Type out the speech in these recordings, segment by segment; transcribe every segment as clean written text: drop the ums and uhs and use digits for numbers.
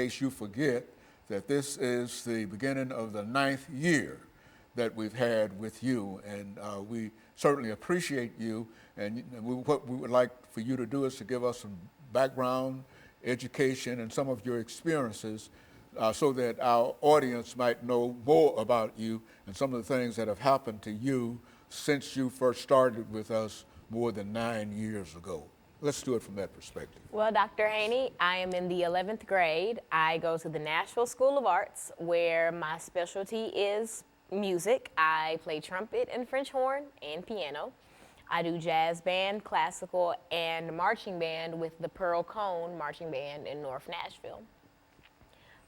In case you forget that this is the beginning of the 9th year that we've had with you, and we certainly appreciate you. And what we would like for you to do is to give us some background, education, and some of your experiences so that our audience might know more about you and some of the things that have happened to you since you first started with us more than 9 years ago. Let's do it from that perspective. Well, Dr. Haney, I am in the 11th grade. I go to the Nashville School of Arts, where my specialty is music. I play trumpet and French horn and piano. I do jazz band, classical, and marching band with the Pearl Cone Marching Band in North Nashville.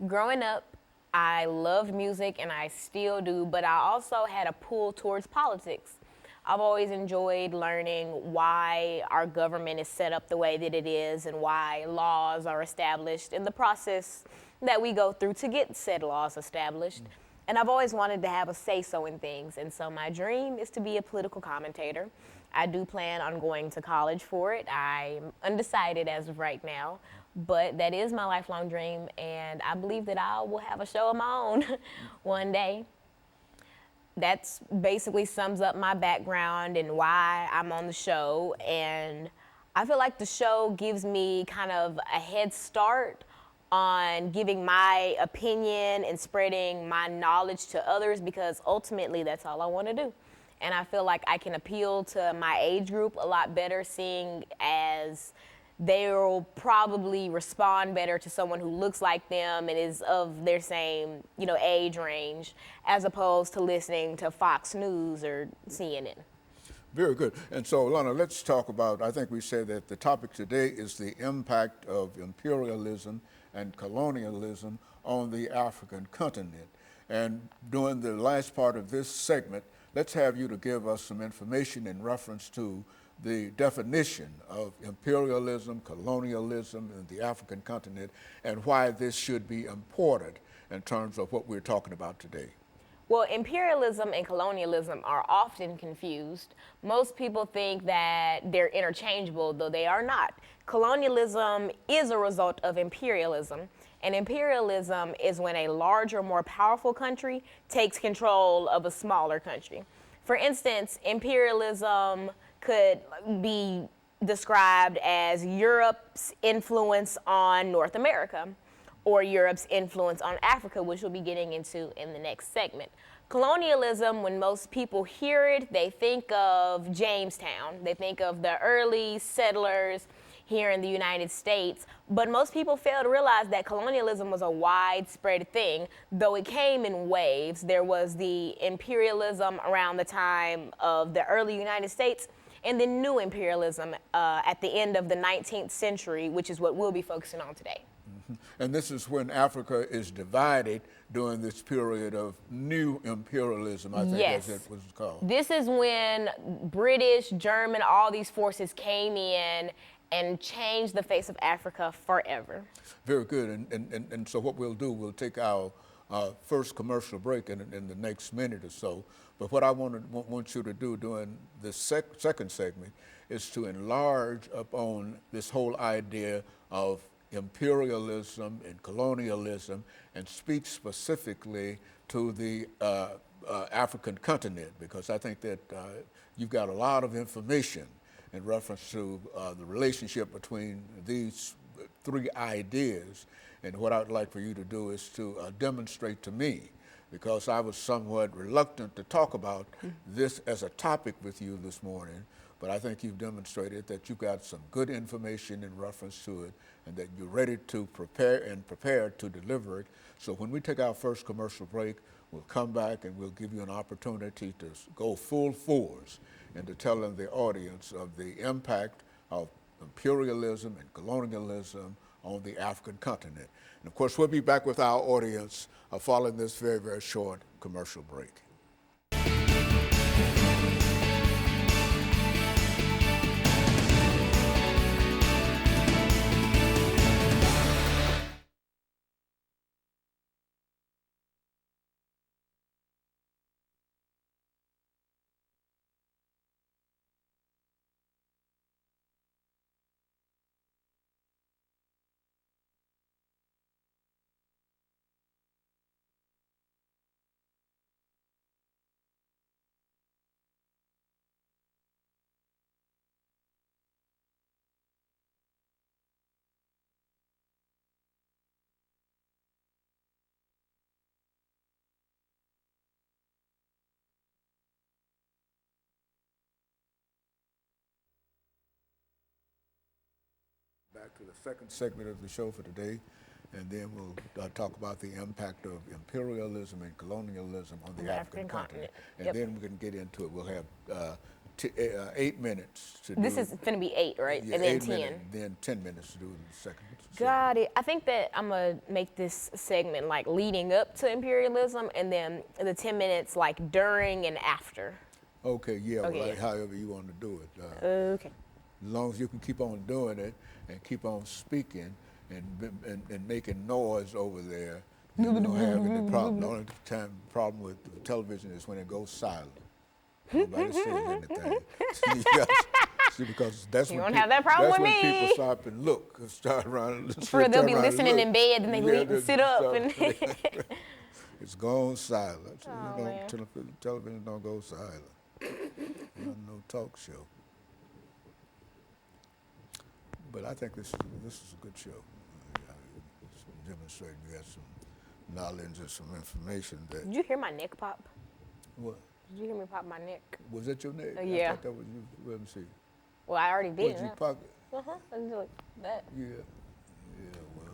Growing up, I loved music, and I still do, but I also had a pull towards politics. I've always enjoyed learning why our government is set up the way that it is and why laws are established and the process that we go through to get said laws established. And I've always wanted to have a say-so in things, and so my dream is to be a political commentator. I do plan on going to college for it. I'm undecided as of right now, but that is my lifelong dream, and I believe that I will have a show of my own one day. That's basically sums up my background and why I'm on the show. And I feel like the show gives me kind of a head start on giving my opinion and spreading my knowledge to others, because ultimately that's all I want to do. And I feel like I can appeal to my age group a lot better, seeing as they'll probably respond better to someone who looks like them and is of their same, age range, as opposed to listening to Fox News or CNN. Very good. And so, Lana, let's talk about, I think we said that the topic today is the impact of imperialism and colonialism on the African continent. And during the last part of this segment, let's have you to give us some information in reference to the definition of imperialism, colonialism in the African continent, and why this should be important in terms of what we're talking about today. Well, imperialism and colonialism are often confused. Most people think that they're interchangeable, though they are not. Colonialism is a result of imperialism, and imperialism is when a larger, more powerful country takes control of a smaller country. For instance, imperialism could be described as Europe's influence on North America, or Europe's influence on Africa, which we'll be getting into in the next segment. Colonialism, when most people hear it, they think of Jamestown. They think of the early settlers here in the United States, but most people fail to realize that colonialism was a widespread thing, though it came in waves. There was the imperialism around the time of the early United States, and then new imperialism at the end of the 19th century, which is what we'll be focusing on today. And this is when Africa is divided during this period of new imperialism, I think Yes. as it was called. This is when British, German, all these forces came in and changed the face of Africa forever. Very good. And so what we'll do, we'll take our first commercial break in the next minute or so. But what I want you to do during this second segment is to enlarge upon this whole idea of imperialism and colonialism, and speak specifically to the African continent, because I think that you've got a lot of information in reference to the relationship between these three ideas. And what I'd like for you to do is to demonstrate to me, because I was somewhat reluctant to talk about this as a topic with you this morning, but I think you've demonstrated that you've got some good information in reference to it, and that you're ready to prepare to deliver it. So when we take our first commercial break, we'll come back and we'll give you an opportunity to go full force into telling the audience of the impact of imperialism and colonialism on the African continent. And of course, we'll be back with our audience following this very, very short commercial break. Back to the second segment of the show for today, and then we'll talk about the impact of imperialism and colonialism on the African continent. And Yep. then we can get into it. We'll have 8 minutes to This do. is going to be 8, right? Yeah, And then 8 10. minutes, then 10 minutes to do the second. Got it. I think that I'm going to make this segment like leading up to imperialism and then the 10 minutes like during and after. Okay, yeah, Okay, well, yeah. however you want to do it. Okay. As long as you can keep on doing it and keep on speaking and making noise over there, you don't have any problem. The only problem with television is when it goes silent. Nobody says anything. See, because that's You when don't have that problem that's with when me. people stop and look, and start running. For they'll be listening in bed and they leave and sit up and It's gone silent. Oh, You man. don't, television don't go silent. No talk show. But I think this is a good show. It's demonstrating you got some knowledge and some information that. Did you hear my neck pop? What? Did you hear me pop my neck? Was that your neck? I Yeah. thought that was you. Let me see. Well, I already did What, you it. pocket? Uh-huh. I was like that. Yeah. Yeah, well.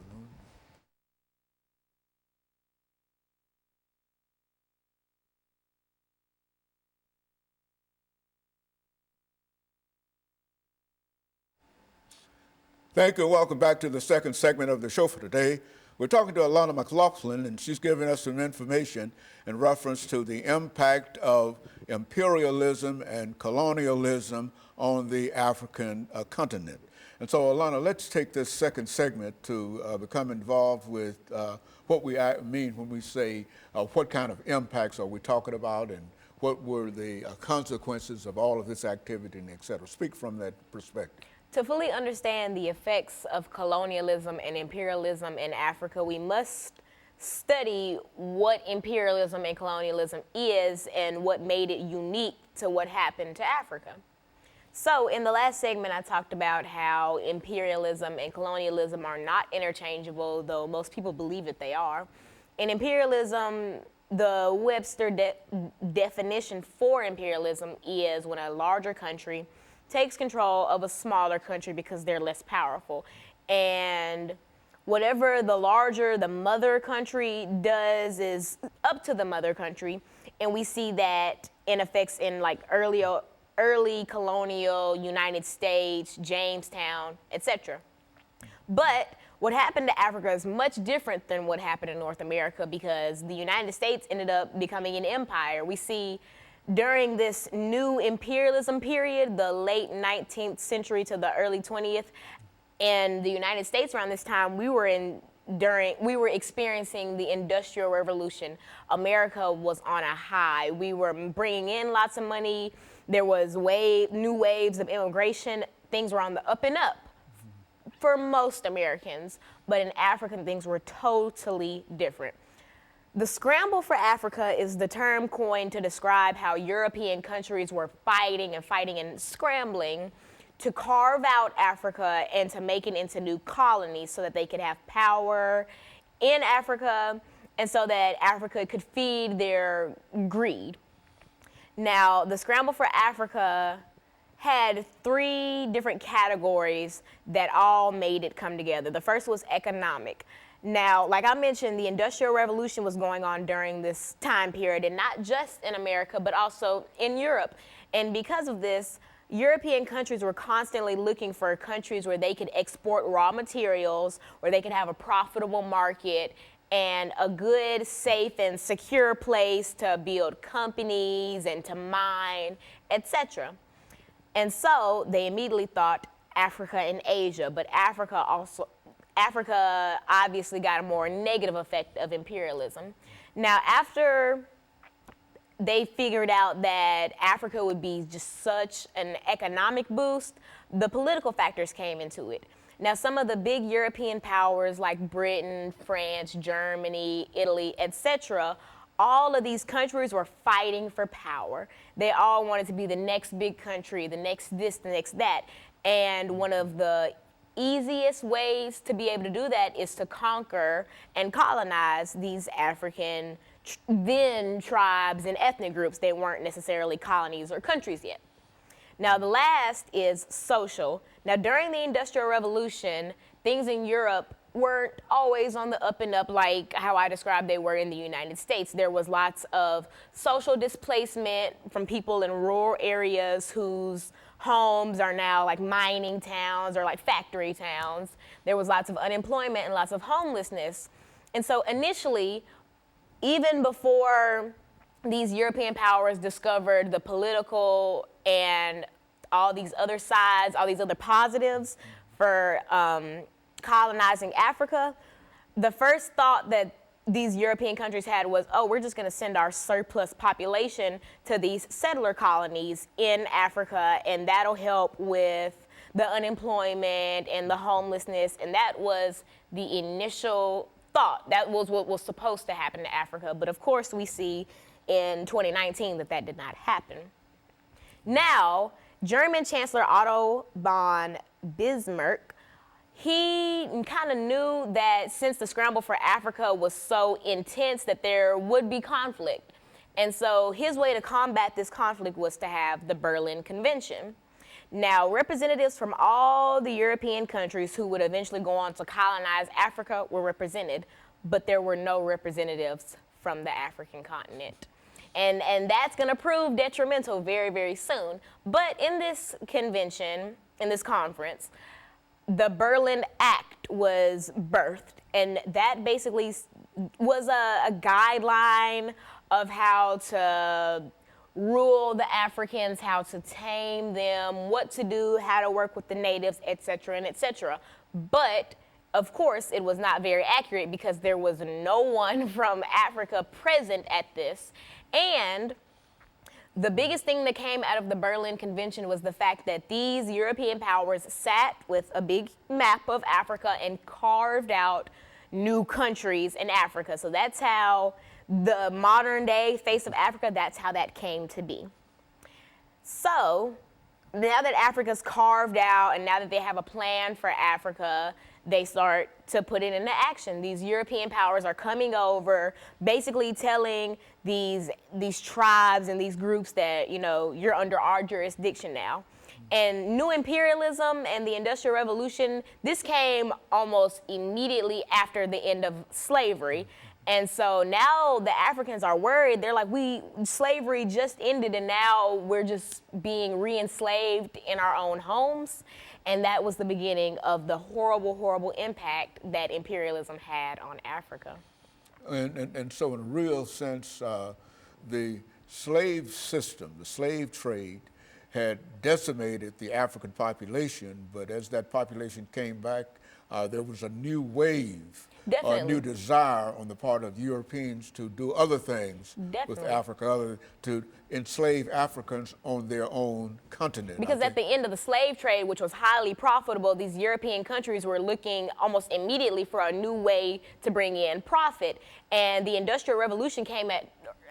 Thank you and welcome back to the second segment of the show for today. We're talking to Alana McLaughlin, and she's giving us some information in reference to the impact of imperialism and colonialism on the African continent. And so, Alana, let's take this second segment to become involved with what we mean when we say what kind of impacts are we talking about and what were the consequences of all of this activity and et cetera. Speak from that perspective. To fully understand the effects of colonialism and imperialism in Africa, we must study what imperialism and colonialism is and what made it unique to what happened to Africa. So in the last segment, I talked about how imperialism and colonialism are not interchangeable, though most people believe that they are. In imperialism, the Webster definition for imperialism is when a larger country takes control of a smaller country because they're less powerful. And whatever the larger the mother country does is up to the mother country. And we see that in effects in like early colonial United States, Jamestown, etc. But what happened to Africa is much different than what happened in North America because the United States ended up becoming an empire. We see during this new imperialism period, the late 19th century to the early 20th, and the United States around this time, we were experiencing the Industrial Revolution. America was on a high. We were bringing in lots of money. There was new waves of immigration. Things were on the up and up for most Americans, but in Africa, things were totally different. The scramble for Africa is the term coined to describe how European countries were fighting and scrambling to carve out Africa and to make it into new colonies so that they could have power in Africa and so that Africa could feed their greed. Now, the scramble for Africa had 3 different categories that all made it come together. The first was economic. Now, like I mentioned, the Industrial Revolution was going on during this time period, and not just in America, but also in Europe. And because of this, European countries were constantly looking for countries where they could export raw materials, where they could have a profitable market, and a good, safe, and secure place to build companies and to mine, etc. And so they immediately thought Africa and Asia, but Africa obviously got a more negative effect of imperialism. Now, after they figured out that Africa would be just such an economic boost, the political factors came into it. Now, some of the big European powers like Britain, France, Germany, Italy, etc., all of these countries were fighting for power. They all wanted to be the next big country, the next this, the next that. And one of the easiest ways to be able to do that is to conquer and colonize these African then tribes and ethnic groups. They weren't necessarily colonies or countries yet. Now, the last is social. Now, during the Industrial Revolution, things in Europe weren't always on the up and up like how I described they were in the United States. There was lots of social displacement from people in rural areas whose homes are now like mining towns or like factory towns. There was lots of unemployment and lots of homelessness. And so initially, even before these European powers discovered the political and all these other sides, all these other positives for colonizing Africa, the first thought that these European countries had was, oh, we're just going to send our surplus population to these settler colonies in Africa, and that'll help with the unemployment and the homelessness. And that was the initial thought. That was what was supposed to happen to Africa. But of course, we see in 2019 that that did not happen. Now, German Chancellor Otto von Bismarck, he kind of knew that since the scramble for Africa was so intense that there would be conflict. And so his way to combat this conflict was to have the Berlin Convention. Now, representatives from all the European countries who would eventually go on to colonize Africa were represented, but there were no representatives from the African continent. And that's going to prove detrimental very, very soon. But in this convention, in this conference, the Berlin Act was birthed, and that basically was a guideline of how to rule the Africans, how to tame them, what to do, how to work with the natives, et cetera, and et cetera. But of course, it was not very accurate because there was no one from Africa present at this. And the biggest thing that came out of the Berlin Convention was the fact that these European powers sat with a big map of Africa and carved out new countries in Africa. So that's how the modern day face of Africa, that's how that came to be. So now that Africa's carved out and now that they have a plan for Africa, they start to put it into action. These European powers are coming over, basically telling these tribes and these groups that, you know, you're under our jurisdiction now. And new imperialism and the Industrial Revolution, this came almost immediately after the end of slavery. And so now the Africans are worried. They're like, slavery just ended and now we're just being re-enslaved in our own homes. And that was the beginning of the horrible, horrible impact that imperialism had on Africa. And so in a real sense, the slave system, the slave trade, had decimated the African population, but as that population came back, there was a new wave, a new desire on the part of Europeans to do other things with Africa, other to enslave Africans on their own continent. Because at the end of the slave trade, which was highly profitable, these European countries were looking almost immediately for a new way to bring in profit. And the Industrial Revolution came at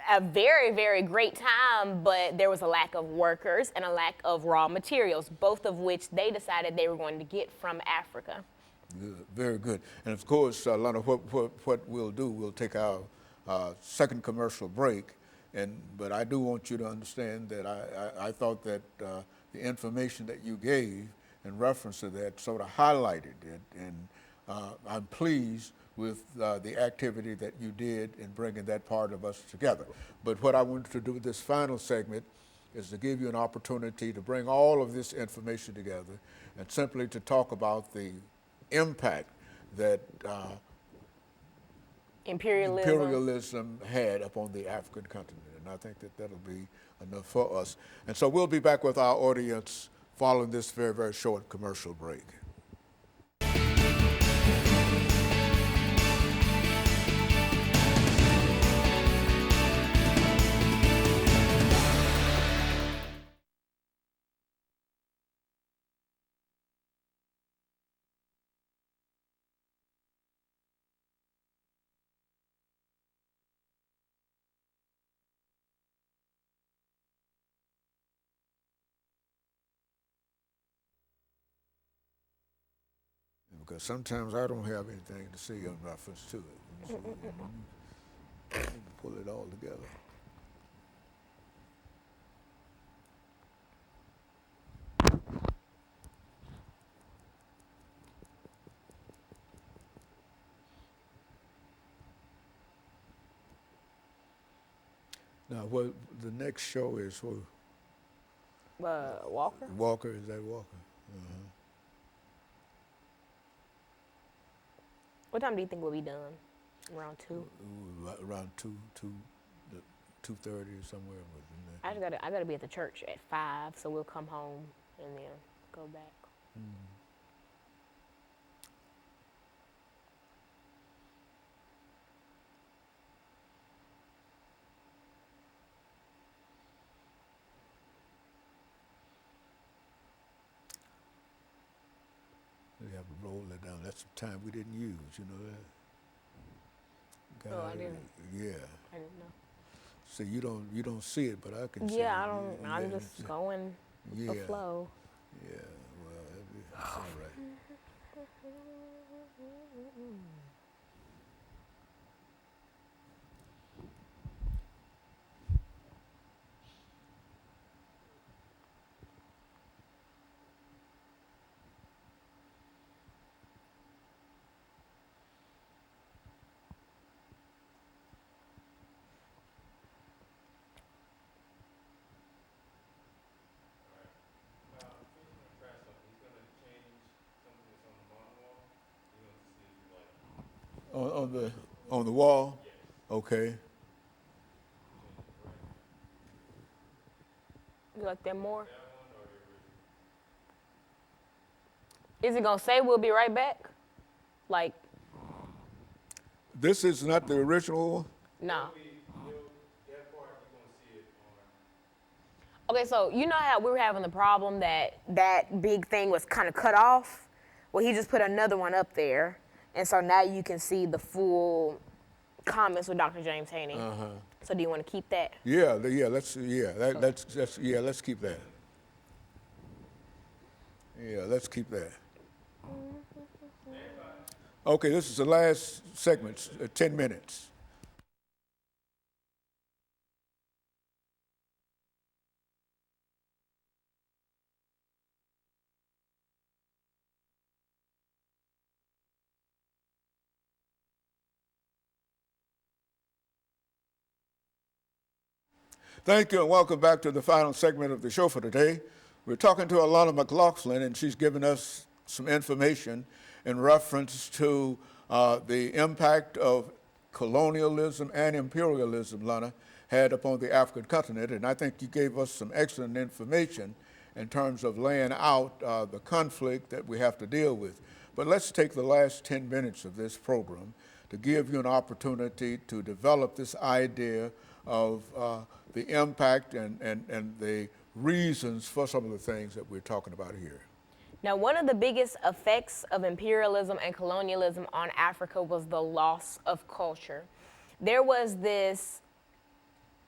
a very, very great time, but there was a lack of workers and a lack of raw materials, both of which they decided they were going to get from Africa. Good, very good. And of course, Lana, what we'll do, we'll take our second commercial break. But I do want you to understand that I thought that the information that you gave in reference to that sort of highlighted it. And I'm pleased with the activity that you did in bringing that part of us together. But what I wanted to do with this final segment is to give you an opportunity to bring all of this information together and simply to talk about the impact that imperialism had upon the African continent. And I think that that'll be enough for us. And so we'll be back with our audience following this very, very short commercial break. Because sometimes I don't have anything to say in reference to it. So, you need to pull it all together. Now, what the next show is for Walker? Walker? Is that Walker? What time do you think we'll be done? Around 2? Around 2:30 or somewhere. I gotta be at the church at 5, so we'll come home and then go back. We have to roll that down. That's some time we didn't use, you know that. Oh, I didn't. Yeah. I didn't know. So you don't see it, but I can see it. Yeah, I don't. I'm just going with the Yeah. flow. Yeah. Well, that's all right. On the wall? Okay. You like that more? Is it gonna say we'll be right back? Like, This is not the original. no. Okay, so you know how we were having the problem that that big thing was kind of cut off? Well, he just put another one up there, and so now you can see the full comments with Dr. James Haney. So do you want to keep that? Yeah, let's keep that. Yeah, let's keep that. Okay, this is the last segment, 10 minutes. Thank you and welcome back to the final segment of the show for today. We're talking to Alana McLaughlin, and she's given us some information in reference to the impact of colonialism and imperialism, Lana, had upon the African continent. And I think you gave us some excellent information in terms of laying out the conflict that we have to deal with. But let's take the last 10 minutes of this program to give you an opportunity to develop this idea of the impact and the reasons for some of the things that we're talking about here. Now, one of the biggest effects of imperialism and colonialism on Africa was the loss of culture. There was this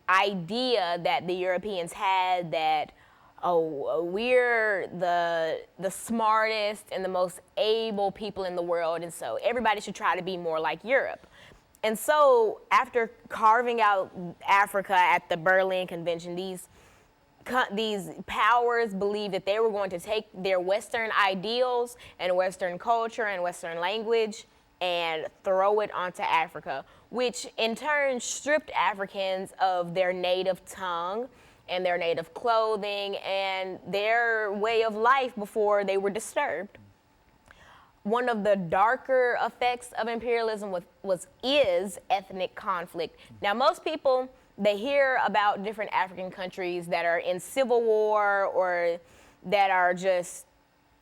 idea that the Europeans had that, oh, we're the smartest and the most able people in the world, and so everybody should try to be more like Europe. And so after carving out Africa at the Berlin Convention, these powers believed that they were going to take their Western ideals and Western culture and Western language and throw it onto Africa, which in turn stripped Africans of their native tongue and their native clothing and their way of life before they were disturbed. One of the darker effects of imperialism is ethnic conflict. Now, most people, they hear about different African countries that are in civil war or that are just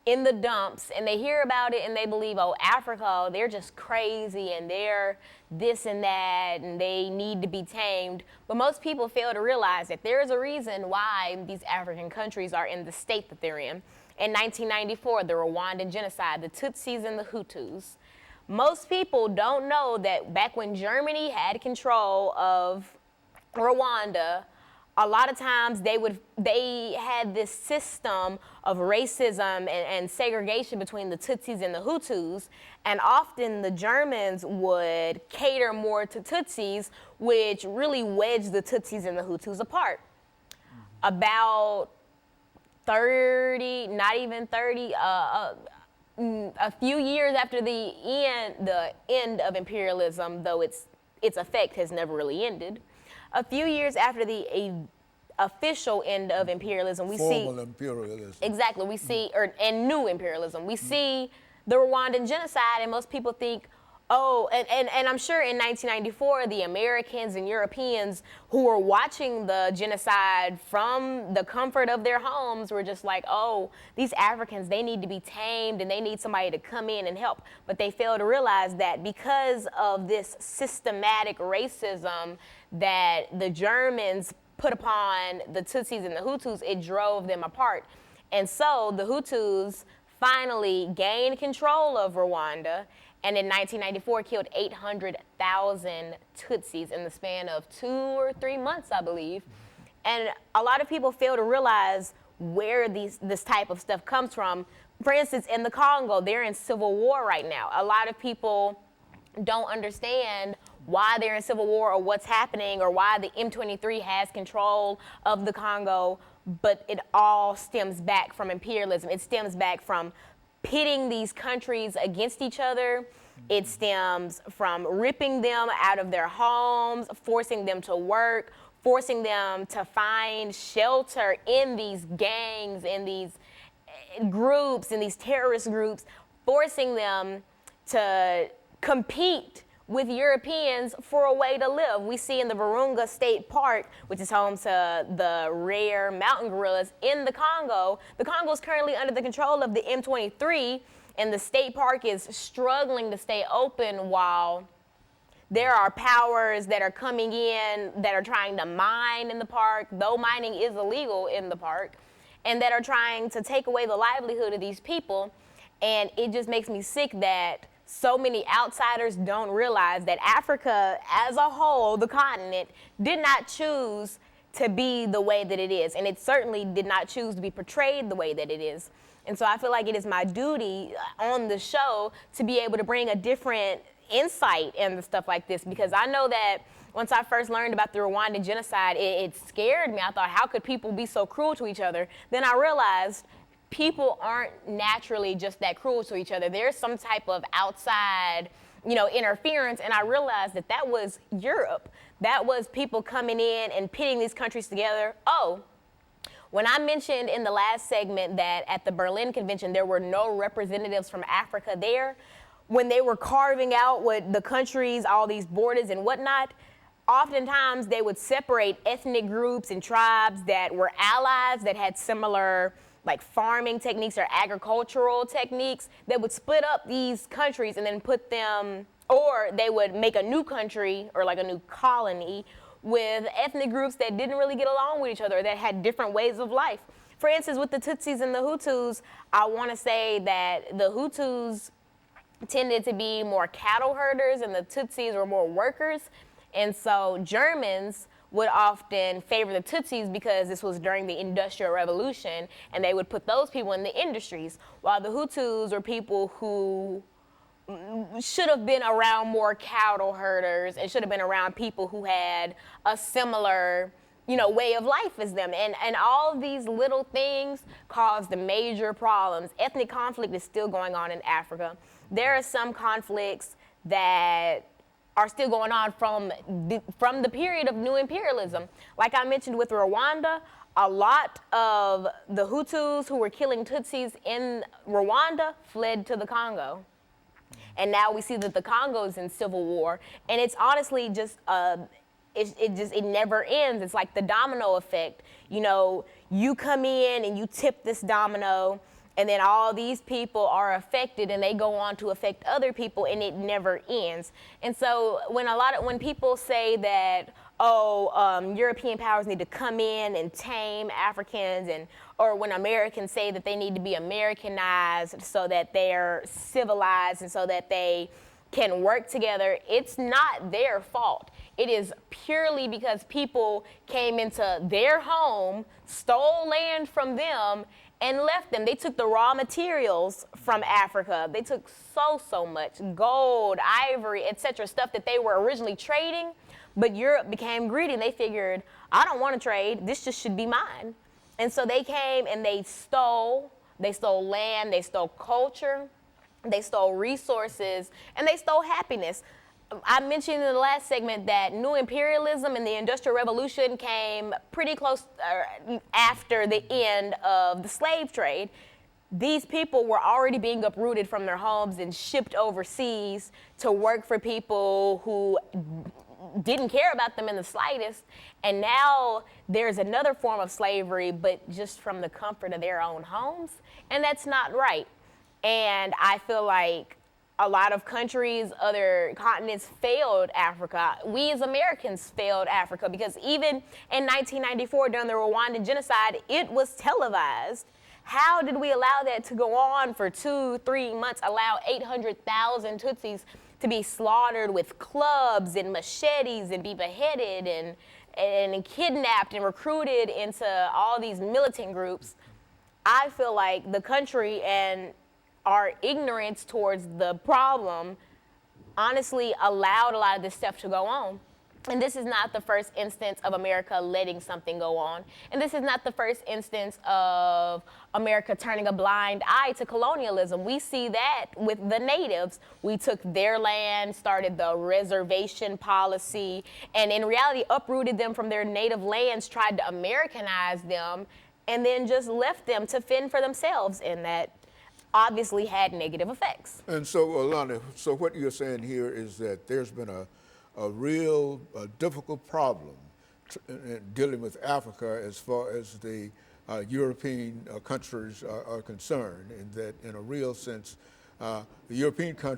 in the dumps, and they hear about it and they believe, oh, Africa, they're just crazy and they're this and that and they need to be tamed. But most people fail to realize that there is a reason why these African countries are in the state that they're in. In 1994, the Rwandan genocide, the Tutsis and the Hutus. Most people don't know that back when Germany had control of Rwanda, a lot of times they had this system of racism and segregation between the Tutsis and the Hutus, and often the Germans would cater more to Tutsis, which really wedged the Tutsis and the Hutus apart. About 30, not even 30, a few years after the end of imperialism, though its effect has never really ended, a few years after the official end of imperialism, we see Formal imperialism. exactly we see and new imperialism. We see the Rwandan genocide, and most people think, oh, and I'm sure in 1994, the Americans and Europeans who were watching the genocide from the comfort of their homes were just like, oh, these Africans, they need to be tamed and they need somebody to come in and help. But they fail to realize that because of this systematic racism that the Germans put upon the Tutsis and the Hutus, it drove them apart. And so the Hutus finally gained control of Rwanda, and in 1994 killed 800,000 Tutsis in the span of 2 or 3 months, I believe. And a lot of people fail to realize where this type of stuff comes from. For instance, in the Congo, they're in civil war right now. A lot of people don't understand why they're in civil war or what's happening or why the M23 has control of the Congo, but it all stems back from imperialism. It stems back from pitting these countries against each other. It stems from ripping them out of their homes, forcing them to work, forcing them to find shelter in these gangs, in these groups, in these terrorist groups, forcing them to compete with Europeans for a way to live. We see in the Virunga State Park, which is home to the rare mountain gorillas in the Congo is currently under the control of the M23, and the state park is struggling to stay open while there are powers that are coming in that are trying to mine in the park, though mining is illegal in the park, and that are trying to take away the livelihood of these people. And it just makes me sick that so many outsiders don't realize that Africa as a whole, the continent, did not choose to be the way that it is. And it certainly did not choose to be portrayed the way that it is. And so I feel like it is my duty on the show to be able to bring a different insight into stuff like this, because I know that once I first learned about the Rwandan genocide, it scared me. I thought, how could people be so cruel to each other? Then I realized people aren't naturally just that cruel to each other. There's some type of outside, interference, and I realized that that was Europe. That was people coming in and pitting these countries together. Oh, when I mentioned in the last segment that at the Berlin Convention there were no representatives from Africa there, when they were carving out what the countries, all these borders and whatnot, oftentimes they would separate ethnic groups and tribes that were allies, that had similar like farming techniques or agricultural techniques, that would split up these countries and then put them, or they would make a new country or like a new colony with ethnic groups that didn't really get along with each other, that had different ways of life. For instance, with the Tutsis and the Hutus, I want to say that the Hutus tended to be more cattle herders and the Tutsis were more workers. And so Germans would often favor the Tutsis because this was during the Industrial Revolution, and they would put those people in the industries, while the Hutus were people who should have been around more cattle herders and should have been around people who had a similar, way of life as them. And all of these little things caused the major problems. Ethnic conflict is still going on in Africa. There are some conflicts that are still going on from the period of new imperialism. Like I mentioned with Rwanda, a lot of the Hutus who were killing Tutsis in Rwanda fled to the Congo. And now we see that the Congo is in civil war, and it's honestly just it never ends. It's like the domino effect. You come in and you tip this domino, and then all these people are affected, and they go on to affect other people, and it never ends. And so when people say that, European powers need to come in and tame Africans, or when Americans say that they need to be Americanized so that they're civilized and so that they can work together, it's not their fault. It is purely because people came into their home, stole land from them, and left them. They took the raw materials from Africa. They took so much gold, ivory, etc., stuff that they were originally trading, but Europe became greedy and they figured, I don't want to trade, this just should be mine. And so they came and they stole land, they stole culture, they stole resources, and they stole happiness. I mentioned in the last segment that new imperialism and the Industrial Revolution came pretty close after the end of the slave trade. These people were already being uprooted from their homes and shipped overseas to work for people who didn't care about them in the slightest. And now there's another form of slavery, but just from the comfort of their own homes. And that's not right. And I feel like a lot of countries, other continents failed Africa. We as Americans failed Africa because even in 1994 during the Rwandan genocide, it was televised. How did we allow that to go on for 2-3 months, allow 800,000 Tutsis to be slaughtered with clubs and machetes and be beheaded and kidnapped and recruited into all these militant groups? I feel like the country and our ignorance towards the problem honestly allowed a lot of this stuff to go on. And this is not the first instance of America letting something go on. And this is not the first instance of America turning a blind eye to colonialism. We see that with the natives. We took their land, started the reservation policy, and in reality uprooted them from their native lands, tried to Americanize them, and then just left them to fend for themselves, and that obviously had negative effects. And so, Alana, so what you're saying here is that there's been a real difficult problem dealing with Africa as far as the European countries are concerned, in that in a real sense, the European countries